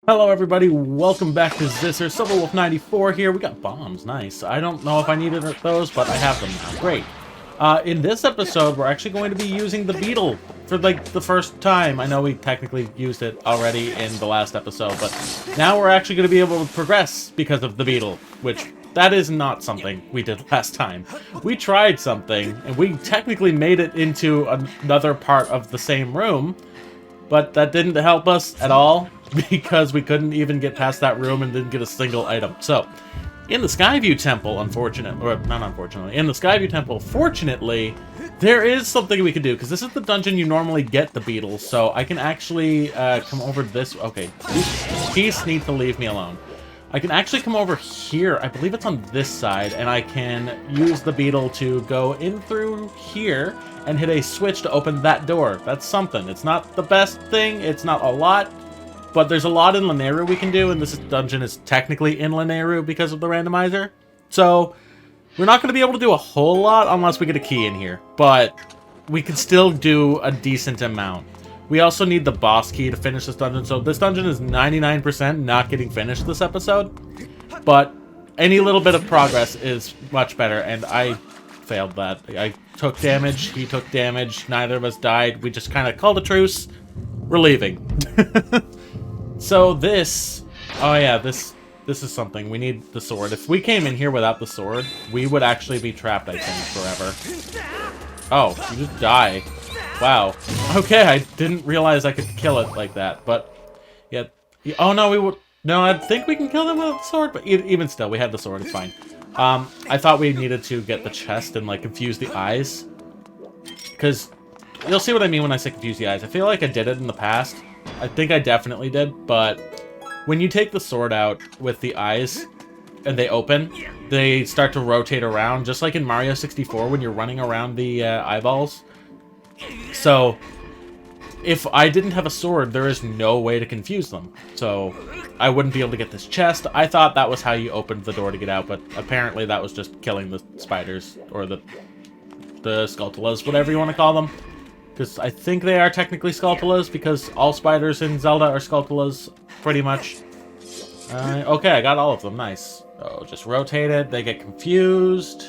Hello everybody, welcome back to ZSSR. Silverwolf 94 here. We got bombs, nice. I don't know if I needed those, but I have them now. Great. In this episode, we're actually going to be using the beetle for like the first time. I know we technically used it already in the last episode, but now we're actually going to be able to progress because of the beetle, which that is not something we did last time. We tried something, and we technically made it into another part of the same room, but that didn't help us at all, because we couldn't even get past that room and didn't get a single item. So, in the Skyview Temple, in the Skyview Temple, fortunately, there is something we can do, because this is the dungeon you normally get the beetle, so I can actually come over this. Okay, these geese need to leave me alone. I can actually come over here, I believe it's on this side, and I can use the beetle to go in through here and hit a switch to open that door. That's something. It's not the best thing, it's not a lot, but there's a lot in Lanayru we can do, and this dungeon is technically in Lanayru because of the randomizer. So, we're not going to be able to do a whole lot unless we get a key in here, but we can still do a decent amount. We also need the boss key to finish this dungeon, so this dungeon is 99% not getting finished this episode, but any little bit of progress is much better, and I failed that. I took damage, he took damage, neither of us died, we just kind of called a truce, we're leaving. So this, oh yeah, this is something. We need the sword. If we came in here without the sword, we would actually be trapped, I think, forever. Oh, you just die. Wow. Okay, I didn't realize I could kill it like that, but yeah. Oh no, we would. No, I think we can kill them with the sword, but even still, we had the sword. It's fine. I thought we needed to get the chest and like confuse the eyes, because you'll see what I mean when I say confuse the eyes. I feel like I did it in the past. I think I definitely did, but when you take the sword out with the eyes and they open, they start to rotate around, just like in Mario 64 when you're running around the eyeballs. So, if I didn't have a sword, there is no way to confuse them. So, I wouldn't be able to get this chest. I thought that was how you opened the door to get out, but apparently that was just killing the spiders, or the Skulltulas, whatever you want to call them. Because I think they are technically Skulltulas, because all spiders in Zelda are Skulltulas, pretty much. Okay, I got all of them, nice. Oh, just rotate it, they get confused.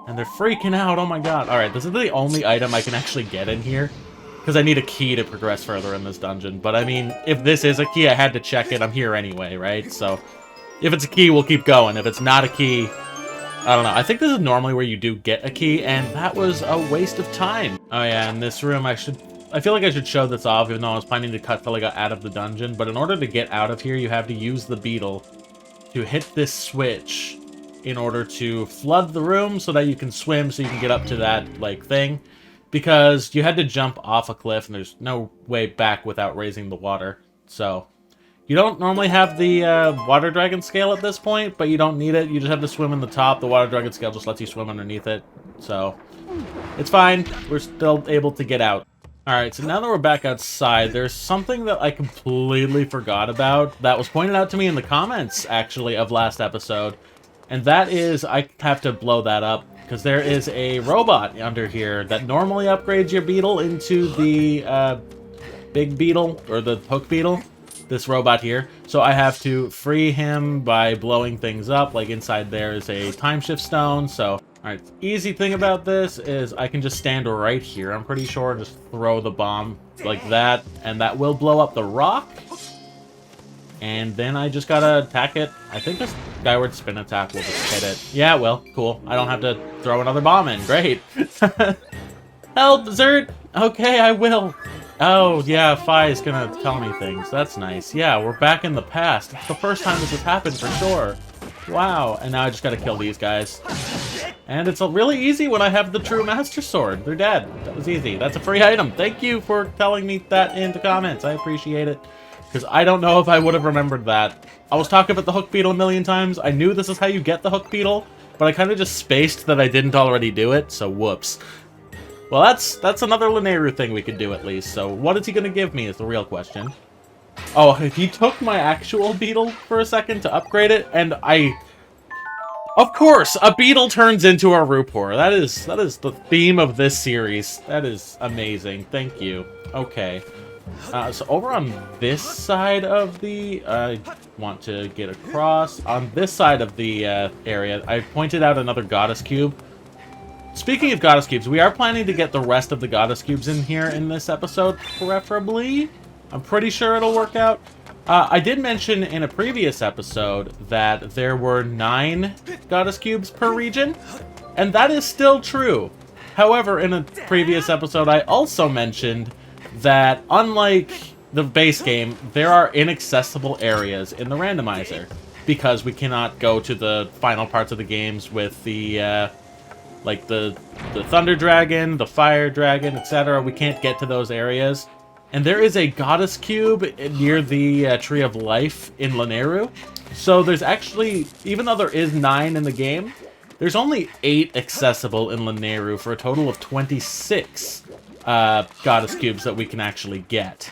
And they're freaking out, oh my god. Alright, this is the only item I can actually get in here, because I need a key to progress further in this dungeon. But I mean, if this is a key, I had to check it, I'm here anyway, right? So, if it's a key, we'll keep going. If it's not a key, I don't know. I think this is normally where you do get a key, and that was a waste of time. Oh yeah, in this room, I feel like I should show this off, even though I was planning to cut till I got out of the dungeon. But in order to get out of here, you have to use the beetle to hit this switch in order to flood the room so that you can swim, so you can get up to that, like, thing. Because you had to jump off a cliff, and there's no way back without raising the water. So, you don't normally have the water dragon scale at this point, but you don't need it. You just have to swim in the top. The water dragon scale just lets you swim underneath it. So, it's fine. We're still able to get out. Alright, so now that we're back outside, there's something that I completely forgot about that was pointed out to me in the comments, actually, of last episode. And that is, I have to blow that up, because there is a robot under here that normally upgrades your beetle into the big beetle, or the hook beetle. This robot here. So I have to free him by blowing things up. Like inside there is a time shift stone. So, alright, easy thing about this is I can just stand right here, I'm pretty sure. Just throw the bomb like that, and that will blow up the rock. And then I just gotta attack it. I think this Skyward spin attack will just hit it. Yeah, well, cool. I don't have to throw another bomb in. Great. Help, Zert! Okay, I will. Oh, yeah, Fi is gonna tell me things. That's nice. Yeah, we're back in the past. It's the first time this has happened for sure. Wow. And now I just gotta kill these guys. And it's really easy when I have the true Master Sword. They're dead. That was easy. That's a free item. Thank you for telling me that in the comments. I appreciate it. Because I don't know if I would have remembered that. I was talking about the hook beetle a million times. I knew this is how you get the hook beetle, but I kind of just spaced that I didn't already do it, so whoops. Well, that's another Lanayru thing we could do at least, so what is he going to give me is the real question. Oh, he took my actual beetle for a second to upgrade it, and of course, a beetle turns into a Rupoor. That is the theme of this series. That is amazing. Thank you. Okay. So over on this side of the... I want to get across. On this side of the area, I pointed out another goddess cube. Speaking of goddess cubes, we are planning to get the rest of the goddess cubes in here in this episode, preferably. I'm pretty sure it'll work out. I did mention in a previous episode that there were 9 goddess cubes per region, and that is still true. However, in a previous episode, I also mentioned that unlike the base game, there are inaccessible areas in the randomizer because we cannot go to the final parts of the games with the like the Thunder Dragon, the Fire Dragon, etc. We can't get to those areas. And there is a Goddess Cube near the Tree of Life in Lanayru. So there's actually, even though there is 9 in the game, there's only 8 accessible in Lanayru for a total of 26 Goddess Cubes that we can actually get.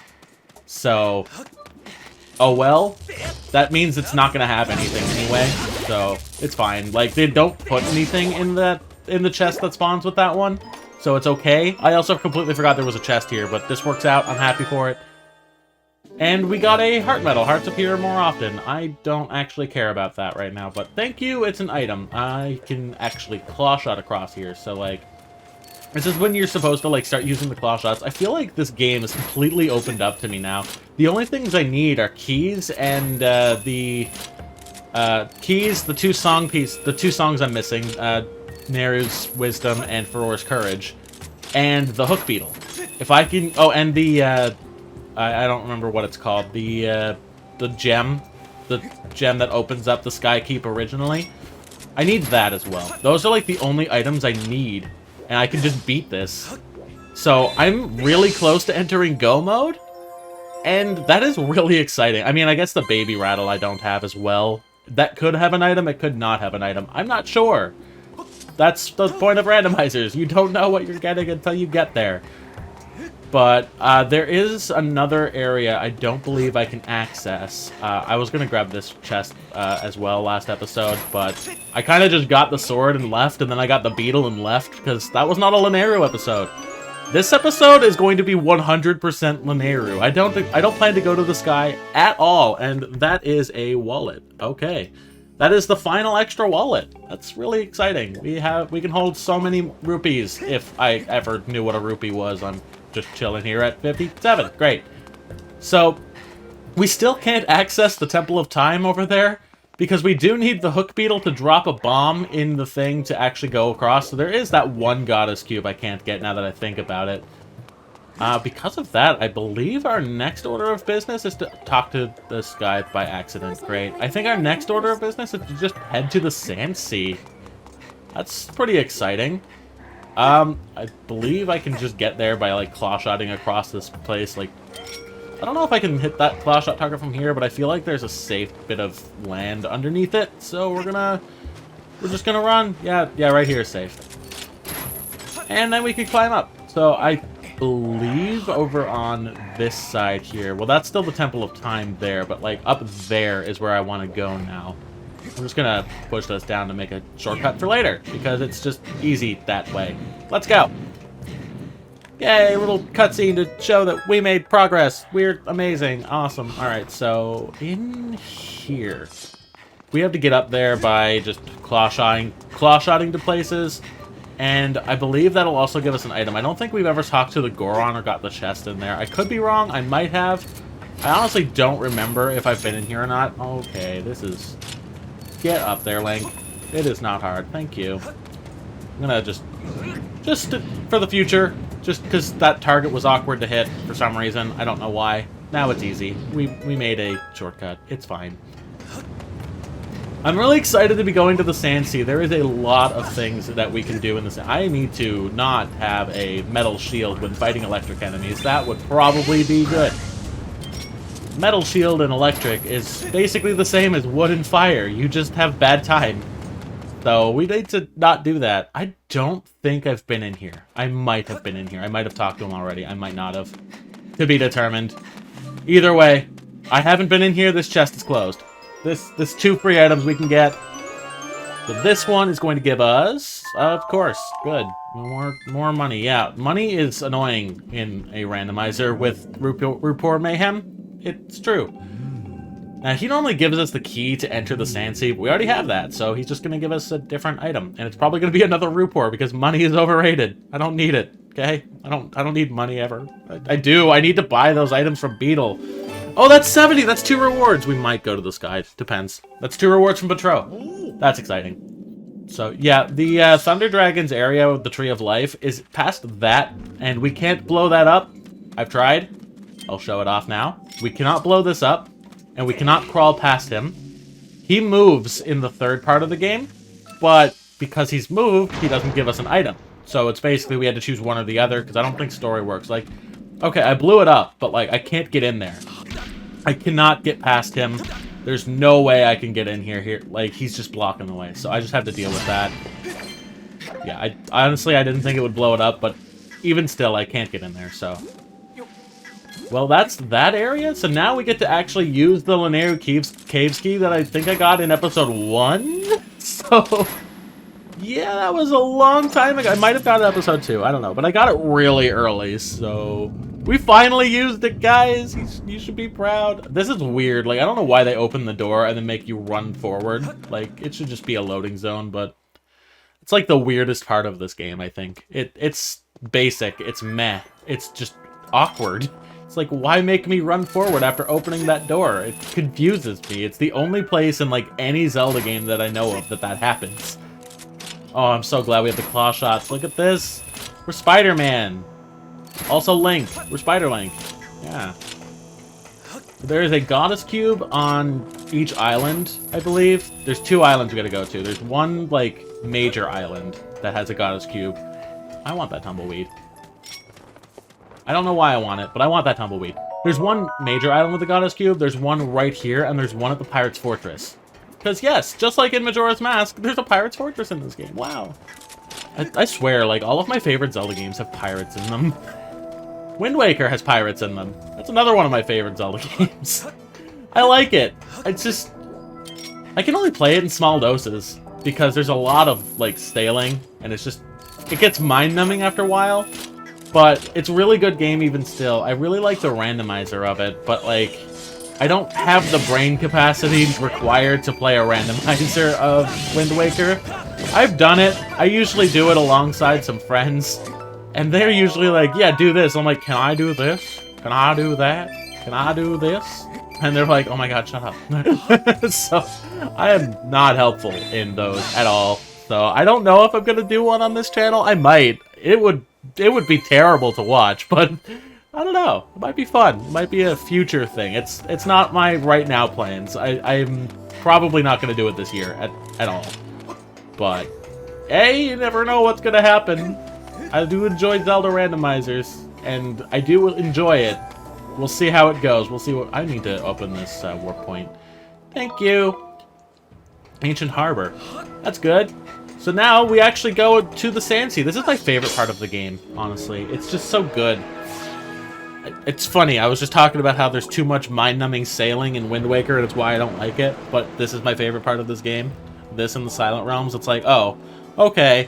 So, oh well, that means it's not going to have anything anyway, so it's fine. Like, they don't put anything in the chest that spawns with that one, so it's okay. I also completely forgot there was a chest here, but this works out. I'm happy for it. And we got a heart medal. Hearts appear more often. I don't actually care about that right now, but thank you, it's an item. I can actually claw shot across here, so like, this is when you're supposed to like start using the claw shots. I feel like this game is completely opened up to me now. The only things I need are keys and the keys, the two songs I'm missing, Nehru's Wisdom and Farore's Courage, and the Hook Beetle. If I can, oh, and the I don't remember what it's called, the gem that opens up the Sky Keep originally. I need that as well. Those are like the only items I need, and I can just beat this. So I'm really close to entering Go mode, and that is really exciting. I mean, I guess the baby rattle I don't have as well. That could have an item, it could not have an item. I'm not sure. That's the point of randomizers. You don't know what you're getting until you get there. But there is another area I don't believe I can access. I was going to grab this chest as well last episode, but I kind of just got the sword and left, and then I got the beetle and left, because that was not a Lanayru episode. This episode is going to be 100% Lanayru. I don't plan to go to the sky at all, and that is a wallet. Okay. That is the final extra wallet. That's really exciting. We can hold so many rupees if I ever knew what a rupee was. I'm just chilling here at 57. Great. So, we still can't access the Temple of Time over there, because we do need the Hook Beetle to drop a bomb in the thing to actually go across. So there is that one Goddess Cube I can't get now that I think about it. Because of that, I believe our next order of business is to talk to this guy by accident. Great. I think our next order of business is to just head to the Sand Sea. That's pretty exciting. I believe I can just get there by, like, claw-shotting across this place. Like, I don't know if I can hit that claw-shot target from here, but I feel like there's a safe bit of land underneath it. So we're just gonna run. Yeah, right here is safe. And then we can climb up. So I believe over on this side here, well, that's still the Temple of Time there, but like up there is where I want to go now. I'm just gonna push this down to make a shortcut for later, because it's just easy that way. Let's go. Yay, a little cutscene to show that we made progress. We're amazing. Awesome. Alright, so in here, we have to get up there by just claw-shotting to places. And I believe that'll also give us an item. I don't think we've ever talked to the Goron or got the chest in there. I could be wrong. I might have. I honestly don't remember if I've been in here or not. Okay, this is... Get up there, Link. It is not hard. Thank you. I'm gonna just for the future, just because that target was awkward to hit for some reason. I don't know why. Now it's easy. We made a shortcut. It's fine. I'm really excited to be going to the Sand Sea. There is a lot of things that we can do in this. I need to not have a metal shield when fighting electric enemies. That would probably be good. Metal shield and electric is basically the same as wood and fire. You just have bad time. So we need to not do that. I don't think I've been in here. I might have been in here. I might have talked to him already. I might not have. To be determined. Either way, I haven't been in here. This chest is closed. This 2 free items we can get. So this one is going to give us, of course, good, more money. Yeah, money is annoying in a randomizer with Rupoor Mayhem. It's true. Now, he normally gives us the key to enter the Sandship. We already have that, so he's just going to give us a different item. And it's probably going to be another Rupoor, because money is overrated. I don't need it, okay? I don't need money ever. I do. I need to buy those items from Beedle. Oh, that's 70! That's 2 rewards! We might go to the sky. Depends. That's 2 rewards from Patro. That's exciting. So, yeah, the Thunder Dragon's area with the Tree of Life is past that, and we can't blow that up. I've tried. I'll show it off now. We cannot blow this up. And we cannot crawl past him. He moves in the third part of the game, but because he's moved, he doesn't give us an item. So it's basically we had to choose one or the other, because I don't think story works. Like, okay, I blew it up, but like, I can't get in there. I cannot get past him. There's no way I can get in here. Like, he's just blocking the way. So I just have to deal with that. Yeah, I honestly, I didn't think it would blow it up, but even still, I can't get in there, so... Well, that's that area. So now we get to actually use the Lanayru Caves key that I think I got in episode 1. So, yeah, that was a long time ago. I might have got it episode 2. I don't know. But I got it really early, so... We finally used it, guys! You should be proud. This is weird. Like, I don't know why they open the door and then make you run forward. Like, it should just be a loading zone, but... It's like the weirdest part of this game, I think. It's basic. It's meh. It's just awkward. It's like, why make me run forward after opening that door? It confuses me. It's the only place in, like, any Zelda game that I know of that happens. Oh, I'm so glad we have the claw shots. Look at this. We're Spider-Man. Also Link. We're Spider-Link. Yeah. There is a goddess cube on each island, I believe. There's 2 islands we gotta go to. There's one, like, major island that has a goddess cube. I want that tumbleweed. I don't know why I want it, but I want that tumbleweed. There's one major island with the goddess cube, there's one right here, and there's one at the Pirate's Fortress. Because yes, just like in Majora's Mask, there's a Pirate's Fortress in this game. Wow. I swear, like, all of my favorite Zelda games have pirates in them. Wind Waker has pirates in them. That's another one of my favorite Zelda games. I like it. It's just... I can only play it in small doses, because there's a lot of, like, staling, and it's just... It gets mind-numbing after a while. But it's a really good game even still. I really like the randomizer of it, but like, I don't have the brain capacity required to play a randomizer of Wind Waker. I've done it. I usually do it alongside some friends, and they're usually like, yeah, do this. I'm like, can I do this? Can I do that? Can I do this? And they're like, oh my god, shut up. So, I am not helpful in those at all. So, I don't know if I'm gonna do one on this channel. I might. It would be terrible to watch, but I don't know. It might be fun. It might be a future thing. It's not my right now plans. I'm probably not going to do it this year at all. But, hey, you never know what's going to happen. I do enjoy Zelda randomizers, and I do enjoy it. We'll see how it goes. We'll see what... I need to open this warp point. Thank you. Ancient Harbor. That's good. So now we actually go to the Sandship. This is my favorite part of the game, honestly. It's just so good. It's funny, I was just talking about how there's too much mind-numbing sailing in Wind Waker, and it's why I don't like it, but this is my favorite part of this game. This and the Silent Realms, it's like, oh, okay.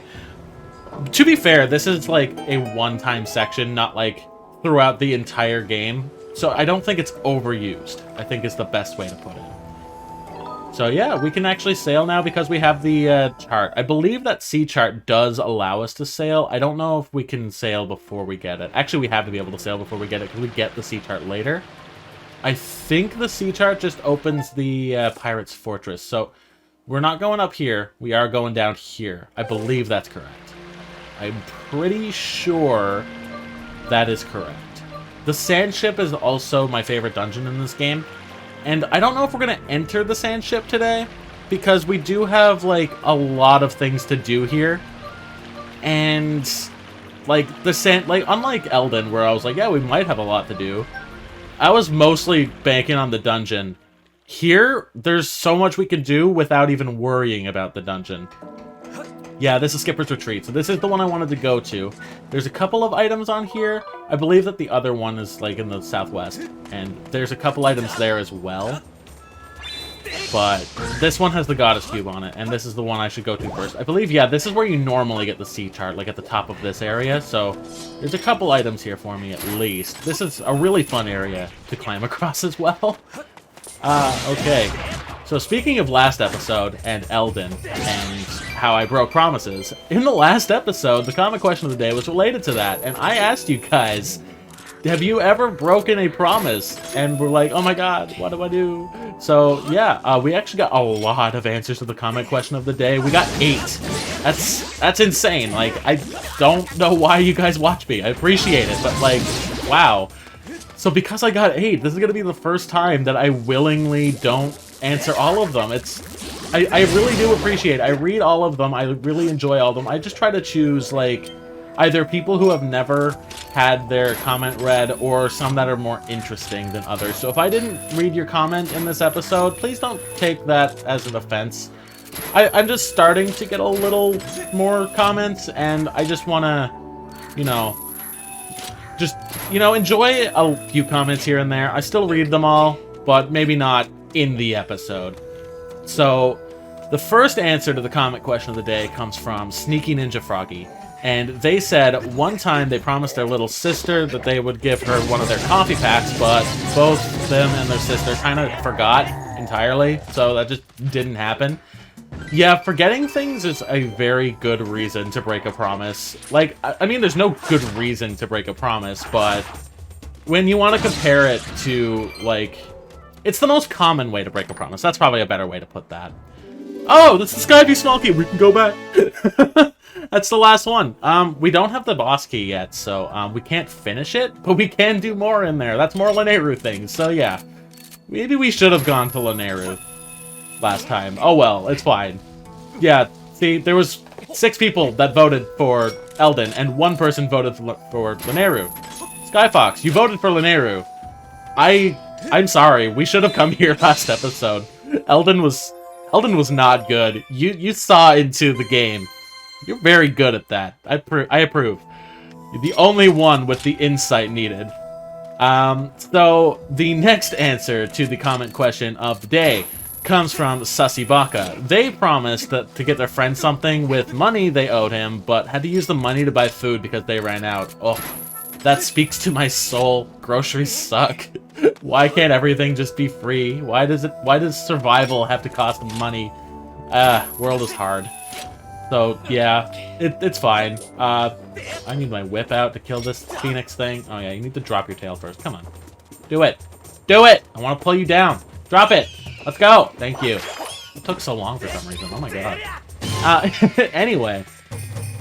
To be fair, this is like a one-time section, not like throughout the entire game. So I don't think it's overused, I think is the best way to put it. So yeah, we can actually sail now because we have the chart. I believe that sea chart does allow us to sail. I don't know if we can sail before we get it. Actually, we have to be able to sail before we get it because we get the sea chart later. I think the sea chart just opens the Pirate's Fortress. So we're not going up here. We are going down here. I believe that's correct. I'm pretty sure that is correct. The Sandship is also my favorite dungeon in this game. And I don't know if we're going to enter the Sandship today, because we do have, like, a lot of things to do here. And, like, unlike Eldin, where I was like, yeah, we might have a lot to do, I was mostly banking on the dungeon. Here, there's so much we can do without even worrying about the dungeon. Yeah, this is Skipper's Retreat, so this is the one I wanted to go to. There's a couple of items on here. I believe that the other one is, like, in the southwest. And there's a couple items there as well. but this one has the goddess cube on it, and this is the one I should go to first. I believe, yeah, this is where you normally get the sea chart, like at the top of this area, so there's a couple items here for me at least. This is a really fun area to climb across as well. Okay. So speaking of last episode and Eldin and how I broke promises, in the last episode, the comic question of the day was related to that, and I asked you guys, have you ever broken a promise? And we're like, oh my god, what do I do? So yeah, we actually got a lot of answers to the comic question of the day. We got 8. That's insane. Like, I don't know why you guys watch me. I appreciate it, but like, wow. So because I got 8, this is gonna be the first time that I willingly don't answer all of them. I really do appreciate it. I read all of them. I really enjoy all of them. I just try to choose, like, either people who have never had their comment read or some that are more interesting than others. So if I didn't read your comment in this episode, please don't take that as an offense. I'm just starting to get a little more comments, and I just want to, you know, enjoy a few comments here and there. I still read them all, but maybe not in the episode. So the first answer to the comment question of the day comes from Sneaky Ninja Froggy. And they said one time they promised their little sister that they would give her one of their coffee packs, but both them and their sister kind of forgot entirely, so that just didn't happen. Yeah, forgetting things is a very good reason to break a promise. Like, I mean, there's no good reason to break a promise, but when you want to compare it to, like, it's the most common way to break a promise. That's probably a better way to put that. Oh, that's the Skyview small key. We can go back. That's the last one. We don't have the boss key yet, so we can't finish it, but we can do more in there. That's more Lanayru things, so yeah. Maybe we should have gone to Lanayru last time. Oh well, it's fine. Yeah, see, there was 6 people that voted for Eldin, and 1 person voted for Lanayru. Skyfox, you voted for Lanayru. I'm sorry, we should have come here last episode. Eldin was not good. You saw into the game. You're very good at that. I approve. You're the only one with the insight needed. So the next answer to the comment question of the day comes from Sussy Baka. They promised that to get their friend something with money they owed him, but had to use the money to buy food because they ran out. Oh, that speaks to my soul. Groceries suck. Why can't everything just be free? Why does survival have to cost money? World is hard. So, yeah, it's fine. I need my whip out to kill this phoenix thing. Oh, yeah, you need to drop your tail first. Come on. Do it. Do it! I want to pull you down. Drop it! Let's go! Thank you. It took so long for some reason. Oh, my God. Anyway,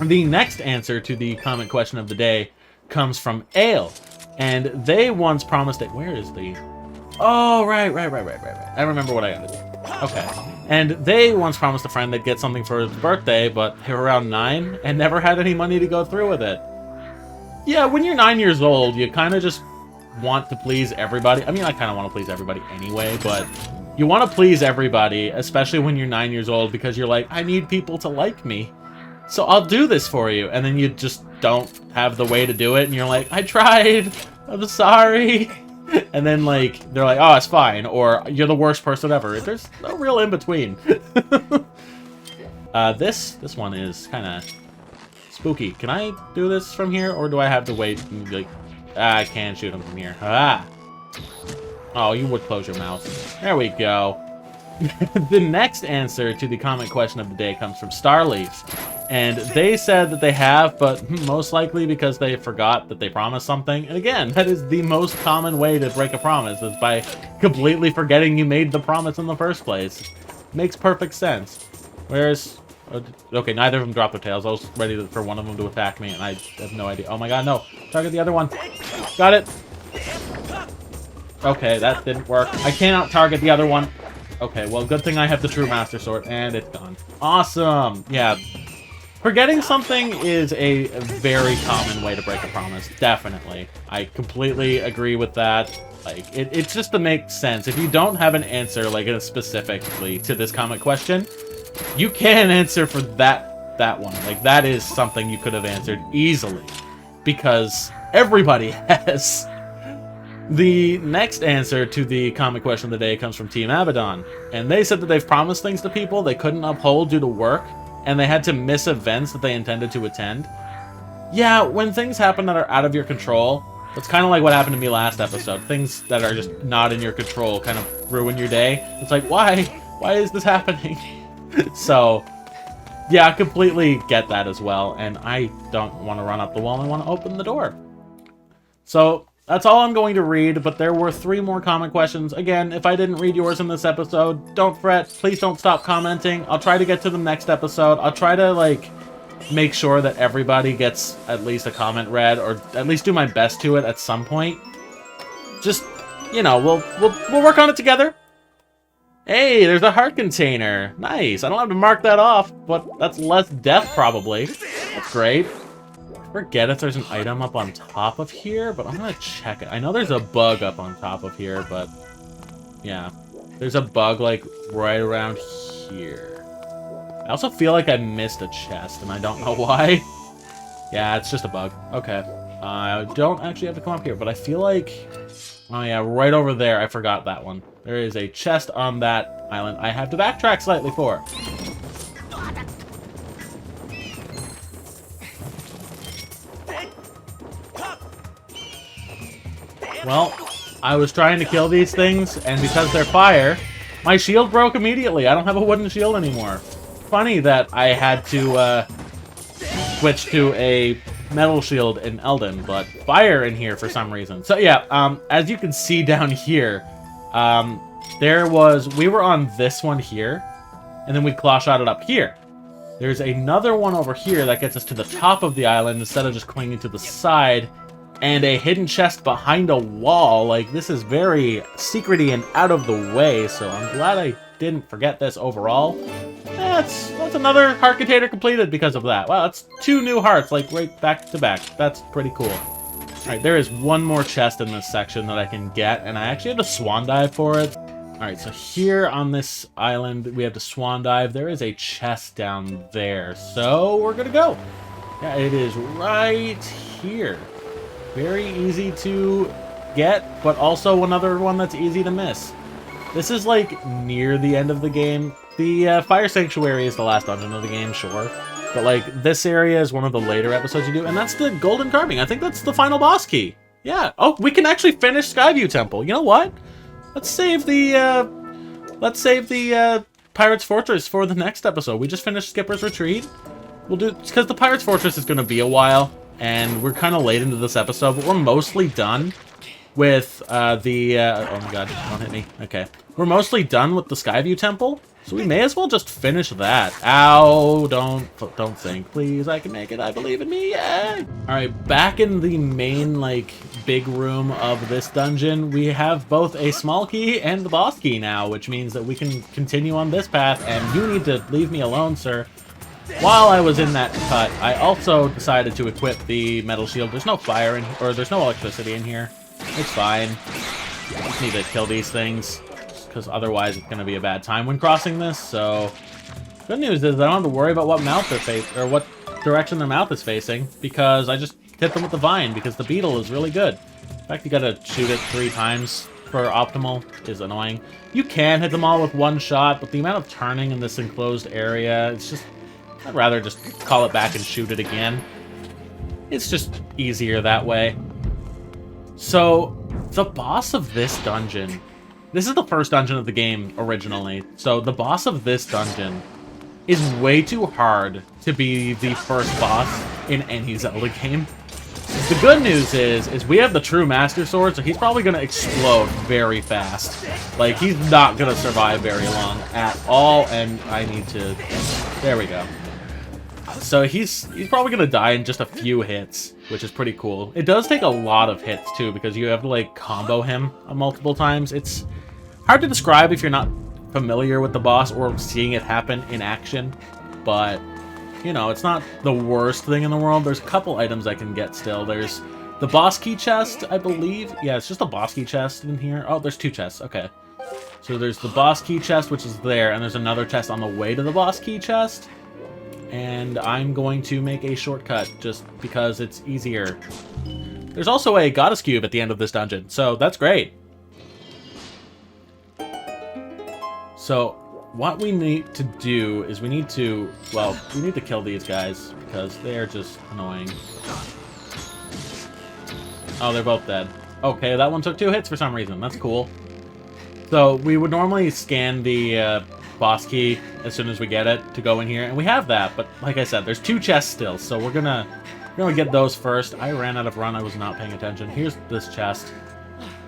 the next answer to the comment question of the day comes from Ale. And they once promised it. Where is the... Oh, right. I remember what I gotta do. Okay. And they once promised a friend they'd get something for his birthday, but they were around 9 and never had any money to go through with it. Yeah, when you're 9 years old, you kind of just want to please everybody. I mean, I kind of want to please everybody anyway, but you want to please everybody, especially when you're 9 years old, because you're like, I need people to like me, so I'll do this for you. And then you just don't have the way to do it, and you're like, I tried, I'm sorry. And then, like, they're like, oh, it's fine, or you're the worst person ever. There's no real in-between. This one is kind of spooky. Can I do this from here, or do I have to wait and be like, I can shoot him from here. Ah! Oh, you would close your mouth. There we go. The next answer to the comment question of the day comes from Starleaves. And they said that they have, but most likely because they forgot that they promised something. And again, that is the most common way to break a promise, is by completely forgetting you made the promise in the first place. Makes perfect sense. Whereas... Okay, neither of them dropped their tails. I was ready for one of them to attack me, and I have no idea. Oh my god, no. Target the other one. Got it. Okay, that didn't work. I cannot target the other one. Okay, well, good thing I have the True Master Sword, and it's gone. Awesome! Yeah. Forgetting something is a very common way to break a promise. Definitely. I completely agree with that. Like, it's just to make sense. If you don't have an answer, like, specifically to this comment question, you can answer for that one. Like, that is something you could have answered easily. Because everybody has The next answer to the comment question of the day comes from Team Abaddon, and they said that they've promised things to people they couldn't uphold due to work, and they had to miss events that they intended to attend. Yeah, when things happen that are out of your control, it's kind of like what happened to me last episode. Things that are just not in your control kind of ruin your day. It's like, why? Why is this happening? So, yeah, I completely get that as well, and I don't want to run up the wall, I want to open the door. So, that's all I'm going to read, but there were 3 more comment questions. Again, if I didn't read yours in this episode, don't fret. Please don't stop commenting. I'll try to get to the next episode. I'll try to, like, make sure that everybody gets at least a comment read, or at least do my best to it at some point. Just, you know, we'll work on it together. Hey, there's a heart container. Nice. I don't have to mark that off, but that's less death probably. That's great. I forget if there's an item up on top of here, but I'm gonna check it. I know there's a bug up on top of here, but yeah, there's a bug like right around here. I also feel like I missed a chest, and I don't know why. Yeah, it's just a bug. Okay. I don't actually have to come up here, but I feel like... Oh yeah, right over there. I forgot that one. There is a chest on that island I have to backtrack slightly for. Well, I was trying to kill these things, and because they're fire, my shield broke immediately. I don't have a wooden shield anymore. Funny that I had to switch to a metal shield in Eldin, but fire in here for some reason. So yeah, as you can see down here, we were on this one here, and then we claw shot it up here. There's another one over here that gets us to the top of the island instead of just clinging to the side, and a hidden chest behind a wall. Like, this is very secrety and out of the way, so I'm glad I didn't forget this overall. That's another heart container completed because of that. Wow, that's 2 new hearts, like, right back to back. That's pretty cool. Alright, there is one more chest in this section that I can get, and I actually have to swan dive for it. Alright, so here on this island, we have to swan dive. There is a chest down there, so we're gonna go. Yeah, it is right here. Very easy to get, but also another one that's easy to miss. This is, like, near the end of the game. The Fire Sanctuary is the last dungeon of the game, sure. But, like, this area is one of the later episodes you do, and that's the Golden Carving. I think that's the final boss key. Yeah. Oh, we can actually finish Skyview Temple. You know what? Let's save the Pirate's Fortress for the next episode. We just finished Skipper's Retreat. We'll do... Because the Pirate's Fortress is going to be a while, and we're kind of late into this episode, but we're mostly done with oh my god, don't hit me. Okay. We're mostly done with the Skyview Temple, so we may as well just finish that. Ow, don't think, please. I can make it. I believe in me. Yay! Alright, back in the main, like, big room of this dungeon, we have both a small key and the boss key now, which means that we can continue on this path, and you need to leave me alone, sir. While I was in that cut, I also decided to equip the metal shield. There's no fire in, or there's no electricity in here. It's fine. I just need to kill these things, because otherwise it's going to be a bad time when crossing this. So, good news is I don't have to worry about what mouth they're facing, or what direction their mouth is facing, because I just hit them with the vine, because the beetle is really good. In fact, you gotta shoot it 3 times for optimal is annoying. You can hit them all with 1 shot, but the amount of turning in this enclosed area, it's just... I'd rather just call it back and shoot it again. It's just easier that way. So, the boss of this dungeon... This is the first dungeon of the game, originally. So, the boss of this dungeon is way too hard to be the first boss in any Zelda game. The good news is we have the true Master Sword, so he's probably going to explode very fast. Like, he's not going to survive very long at all, and I need to... There we go. So he's probably going to die in just a few hits, which is pretty cool. It does take a lot of hits, too, because you have to, like, combo him multiple times. It's hard to describe if you're not familiar with the boss or seeing it happen in action, but, you know, it's not the worst thing in the world. There's a couple items I can get still. There's the boss key chest, I believe. Yeah, it's just a boss key chest in here. Oh, there's 2 chests. Okay. So there's the boss key chest, which is there, and there's another chest on the way to the boss key chest. And I'm going to make a shortcut just because it's easier. There's also a goddess cube at the end of this dungeon, so that's great. So what we need to do is we need to kill these guys because they're just annoying. Oh, they're both dead. Okay, that one took 2 hits for some reason. That's cool. So we would normally scan the boss key as soon as we get it to go in here, and we have that. But like I said, there's 2 chests still, so we're gonna get those first. I ran out of run. I was not paying attention. Here's this chest.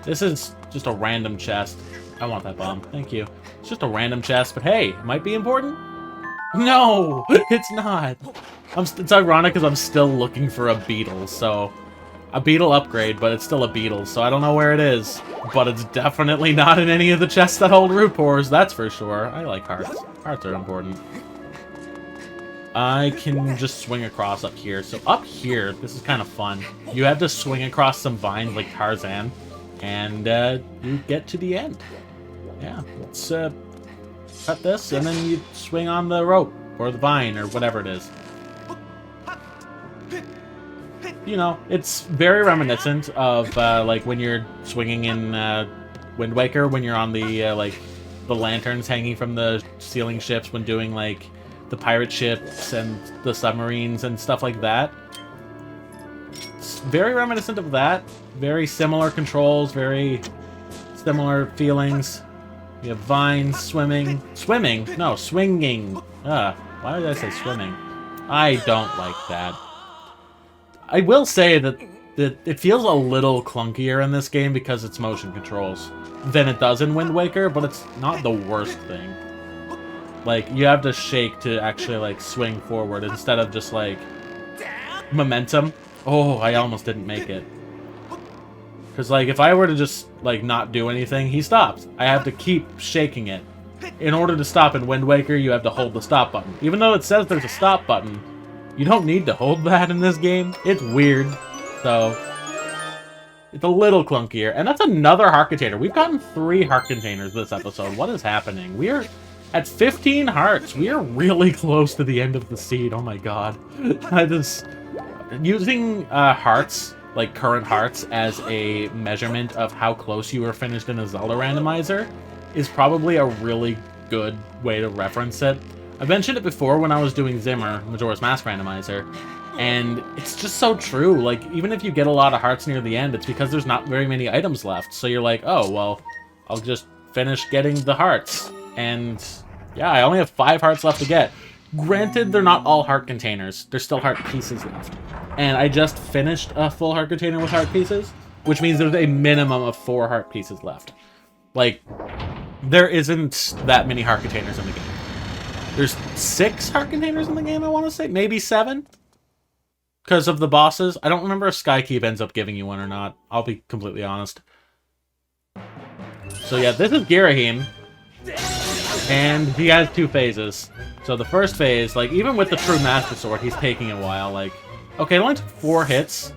This is just a random chest. I want that bomb. Thank you. It's just a random chest, but hey, it might be important. No, it's not. It's ironic because I'm still looking for a beetle, so... A beetle upgrade, but it's still a beetle, so I don't know where it is. But it's definitely not in any of the chests that hold Rupoors, that's for sure. I like hearts. Hearts are important. I can just swing across up here. So up here, this is kind of fun. You have to swing across some vines like Tarzan, and you get to the end. Yeah, let's cut this, and then you swing on the rope, or the vine, or whatever it is. You know, it's very reminiscent of, like, when you're swinging in Wind Waker, when you're on the, like, the lanterns hanging from the ceiling ships when doing, like, the pirate ships and the submarines and stuff like that. It's very reminiscent of that. Very similar controls, very similar feelings. You have vines, swimming. Swimming? No, swinging. Why did I say swimming? I don't like that. I will say that it feels a little clunkier in this game because it's motion controls than it does in Wind Waker, but it's not the worst thing. Like, you have to shake to actually, like, swing forward instead of just, like, momentum. Oh, I almost didn't make it. Because, like, if I were to just, like, not do anything, he stops. I have to keep shaking it. In order to stop in Wind Waker, you have to hold the stop button. Even though it says there's a stop button, you don't need to hold that in this game. It's weird. So, it's a little clunkier. And that's another heart container. We've gotten 3 heart containers this episode. What is happening? We're at 15 hearts. We are really close to the end of the seed. Oh my god. Using hearts, like current hearts, as a measurement of how close you are finished in a Zelda randomizer is probably a really good way to reference it. I mentioned it before when I was doing Zimmer, Majora's Mask Randomizer, and it's just so true. Like, even if you get a lot of hearts near the end, it's because there's not very many items left. So you're like, oh, well, I'll just finish getting the hearts. And yeah, I only have 5 hearts left to get. Granted, they're not all heart containers. There's still heart pieces left. And I just finished a full heart container with heart pieces, which means there's a minimum of 4 heart pieces left. Like, there isn't that many heart containers in the game. There's 6 heart containers in the game, I want to say. Maybe 7? Because of the bosses. I don't remember if Skykeep ends up giving you one or not. I'll be completely honest. So yeah, this is Girahim. And he has 2 phases. So the first phase, like, even with the true Master Sword, he's taking a while. Like, okay, it only took 4 hits,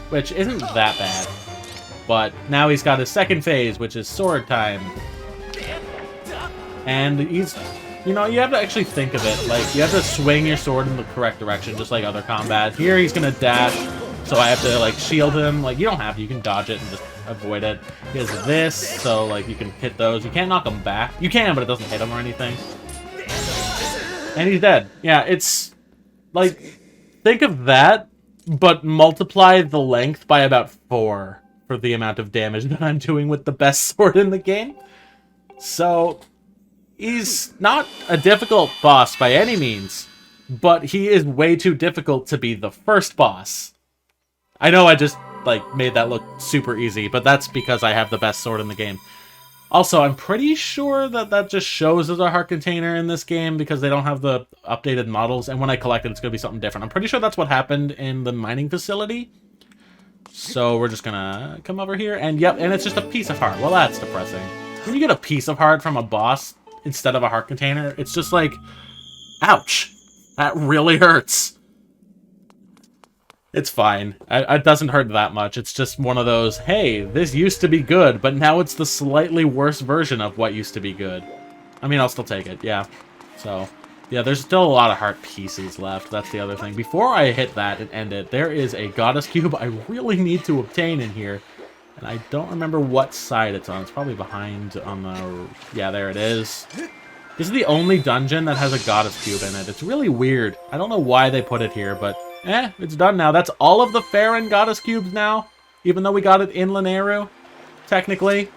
which isn't that bad. But now he's got his second phase, which is sword time. And he's... You know, you have to actually think of it. Like, you have to swing your sword in the correct direction, just like other combat. Here, he's gonna dash, so I have to, like, shield him. Like, you don't have to. You can dodge it and just avoid it. He has this, so, like, you can hit those. You can't knock him back. You can, but it doesn't hit him or anything. And he's dead. Yeah, it's... Like, think of that, but multiply the length by about 4 for the amount of damage that I'm doing with the best sword in the game. So... He's not a difficult boss by any means, but he is way too difficult to be the first boss. I know I just, like, made that look super easy, but that's because I have the best sword in the game. Also, I'm pretty sure that that just shows as a heart container in this game because they don't have the updated models, and when I collect it, it's going to be something different. I'm pretty sure that's what happened in the mining facility. So we're just going to come over here, and yep, and it's just a piece of heart. Well, that's depressing. When you get a piece of heart from a boss instead of a heart container, it's just like, ouch, that really hurts. It's fine. It doesn't hurt that much. It's just one of those, hey, this used to be good, but now it's the slightly worse version of what used to be good. I mean, I'll still take it, yeah. So, Yeah, there's still a lot of heart pieces left. That's the other thing. Before I hit that and end it, there is a goddess cube I really need to obtain in here. And I don't remember what side it's on. It's probably behind on the... Yeah, there it is. This is the only dungeon that has a goddess cube in it. It's really weird. I don't know why they put it here, but it's done now. That's all of the Farron goddess cubes now, even though we got it in Lanayru, technically.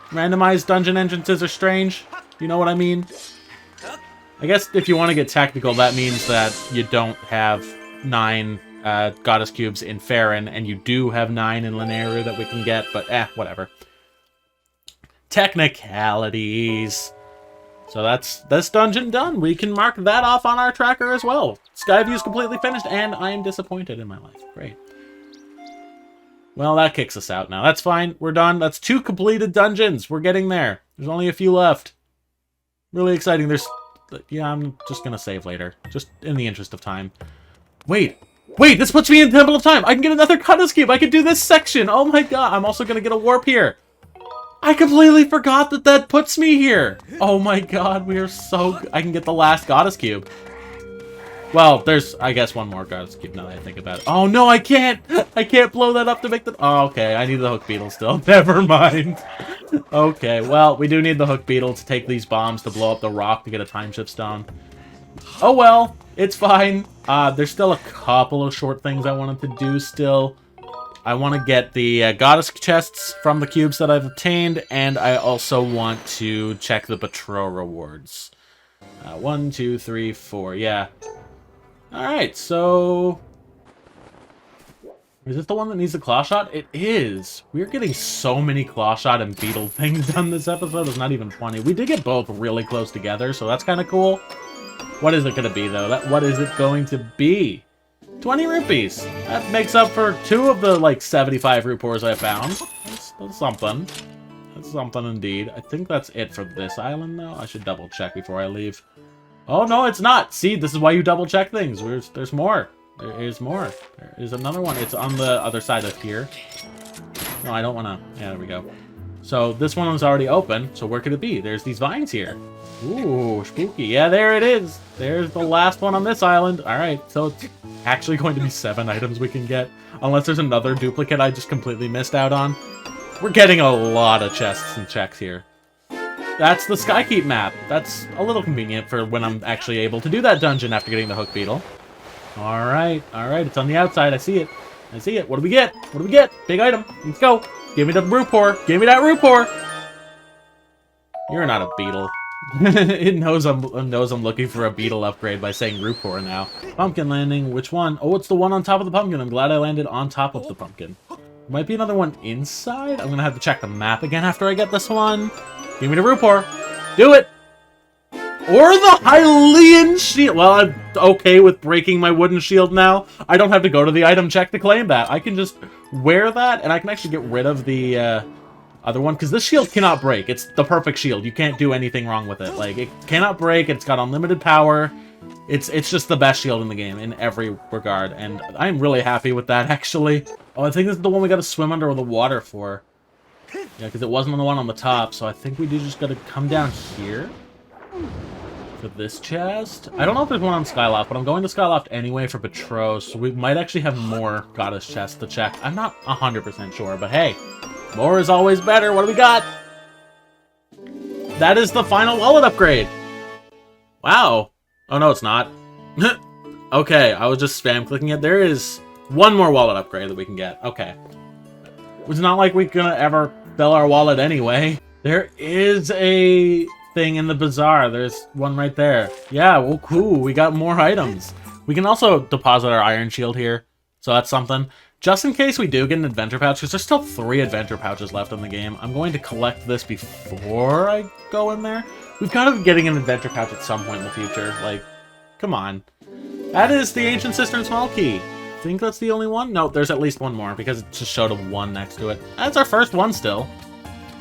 Randomized dungeon entrances are strange. You know what I mean? I guess if you want to get technical, that means that you don't have 9 goddess cubes in Farron, and you do have 9 in Lanayru that we can get, but whatever. Technicalities. So that's this dungeon done. We can mark that off on our tracker as well. Skyview's completely finished, and I am disappointed in my life. Great. Well, that kicks us out now. That's fine. We're done. That's 2 completed dungeons. We're getting there. There's only a few left. Really exciting. Yeah, I'm just gonna save later. Just in the interest of time. Wait, this puts me in Temple of Time! I can get another goddess cube! I can do this section! Oh my god, I'm also gonna get a warp here! I completely forgot that puts me here! Oh my god, we are so... I can get the last goddess cube. Well, there's, I guess, one more goddess cube now that I think about it. Oh no, I can't! I can't blow that up to make the... Oh, okay, I need the hook beetle still. Never mind. Okay, well, we do need the hook beetle to take these bombs to blow up the rock to get a time shift stone. Oh well, it's fine. There's still a couple of short things I wanted to do still. I want to get the goddess chests from the cubes that I've obtained, and I also want to check the patrol rewards. 1, 2, 3, 4, yeah. Alright, so... Is this the one that needs the claw shot? It is! We're getting so many claw shot and beetle things done this episode, it's not even funny. We did get both really close together, so that's kind of cool. What is it going to be, though? What is it going to be? 20 rupees! That makes up for 2 of the, like, 75 Rupoors I found. That's something. That's something indeed. I think that's it for this island, though. I should double check before I leave. Oh, no, it's not! See, this is why you double check things. There's more. There is more. There is another one. It's on the other side of here. No, I don't want to... Yeah, there we go. So, this one was already open, so where could it be? There's these vines here. Ooh, spooky. Yeah, there it is. There's the last one on this island. Alright, so it's actually going to be 7 items we can get. Unless there's another duplicate I just completely missed out on. We're getting a lot of chests and checks here. That's the Skykeep map. That's a little convenient for when I'm actually able to do that dungeon after getting the hook beetle. Alright, it's on the outside. I see it. I see it. What do we get? What do we get? Big item. Let's go. Give me the Rupoor. Give me that Rupoor. You're not a beetle. It knows I'm looking for a beetle upgrade by saying Rupoor now. Pumpkin landing. Which one? Oh, it's the one on top of the pumpkin. I'm glad I landed on top of the pumpkin. Might be another one inside. I'm gonna have to check the map again after I get this one. Give me the Rupoor. Do it. Or the Hylian shield. Well, I'm okay with breaking my wooden shield now. I don't have to go to the item check to claim that. I can just wear that, and I can actually get rid of the other one, because this shield cannot break. It's the perfect shield. You can't do anything wrong with it. Like, it cannot break. It's got unlimited power. It's just the best shield in the game in every regard, and I'm really happy with that, actually. Oh, I think this is the one we gotta swim under the water for. Yeah, because it wasn't the one on the top, so I think we do just gotta come down here for this chest. I don't know if there's one on Skyloft, but I'm going to Skyloft anyway for Petros, so we might actually have more goddess chests to check. I'm not 100% sure, but hey, more is always better. What do we got? That is the final wallet upgrade. Wow. Oh, no, it's not. Okay, I was just spam clicking it. There is one more wallet upgrade that we can get. Okay. It's not like we're gonna ever sell our wallet anyway. There is a thing in the bazaar. There's one right there. Yeah, well, cool. We got more items. We can also deposit our iron shield here, so that's something. Just in case we do get an adventure pouch, because there's still 3 adventure pouches left in the game. I'm going to collect this before I go in there. We've got to be getting an adventure pouch at some point in the future. Like, come on. That is the Ancient Cistern Small Key. I think that's the only one? No, there's at least one more, because it just showed a 1 next to it. That's our first one still.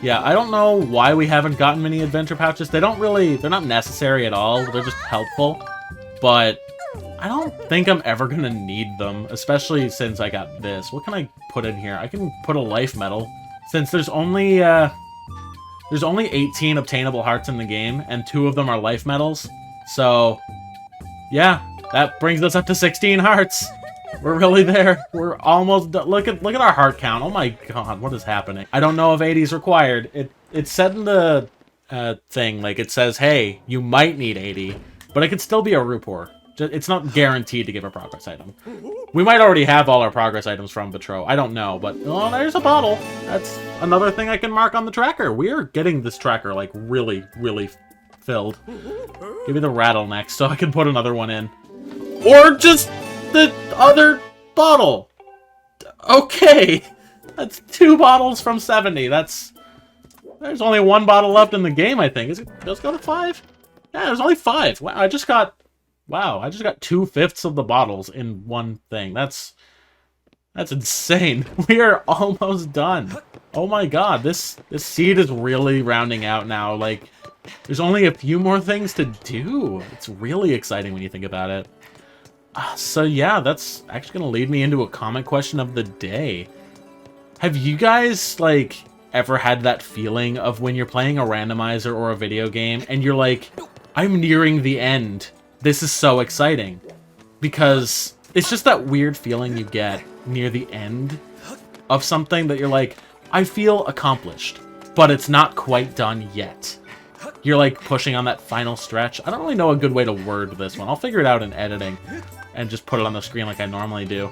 Yeah, I don't know why we haven't gotten many adventure pouches. They're not necessary at all. They're just helpful. But I don't think I'm ever gonna need them, especially since I got this. What can I put in here? I can put a life medal. Since there's only 18 obtainable hearts in the game, and 2 of them are life medals. So yeah, that brings us up to 16 hearts. We're really there. We're almost done. Look at our heart count. Oh my god, what is happening? I don't know if 80 is required. It's set in the thing, like it says, hey, you might need 80, but it could still be a Rupoor. It's not guaranteed to give a progress item. We might already have all our progress items from Vitro. I don't know, but oh, there's a bottle. That's another thing I can mark on the tracker. We're getting this tracker like really, really filled. Give me the rattle next so I can put another one in. Or just the other bottle. Okay. That's 2 bottles from 70. There's only 1 bottle left in the game, I think. Let's go to 5? Yeah, there's only 5. Wow, I just got 2/5 of the bottles in one thing. That's insane. We are almost done. Oh my god, this seed is really rounding out now. Like, there's only a few more things to do. It's really exciting when you think about it. So yeah, that's actually gonna lead me into a comment question of the day. Have you guys, like, ever had that feeling of when you're playing a randomizer or a video game and you're like, I'm nearing the end. This is so exciting. Because it's just that weird feeling you get near the end of something that you're like, I feel accomplished, but it's not quite done yet. You're like pushing on that final stretch. I don't really know a good way to word this one. I'll figure it out in editing and just put it on the screen like I normally do.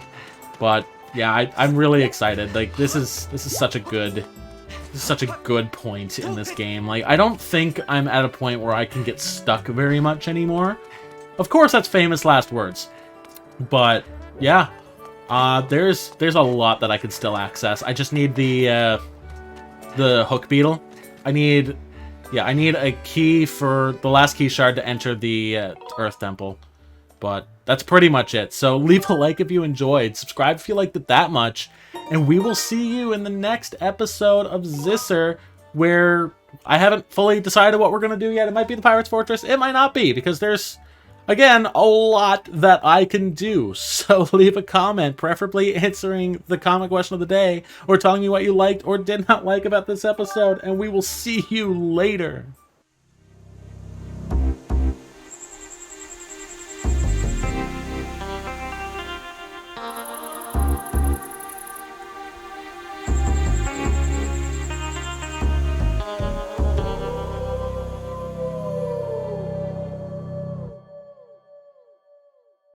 But yeah, I'm really excited. Like, this is such a good point in this game. Like, I don't think I'm at a point where I can get stuck very much anymore. Of course, that's famous last words. But yeah, there's a lot that I could still access. I just need the hook beetle. I need a key for the last key shard to enter the Earth Temple. But that's pretty much it. So leave a like if you enjoyed. Subscribe if you liked it that much. And we will see you in the next episode of ZSSR, where I haven't fully decided what we're going to do yet. It might be the Pirate's Fortress. It might not be, because there's, again, a lot that I can do. So leave a comment, preferably answering the comment question of the day, or telling me what you liked or did not like about this episode, and we will see you later.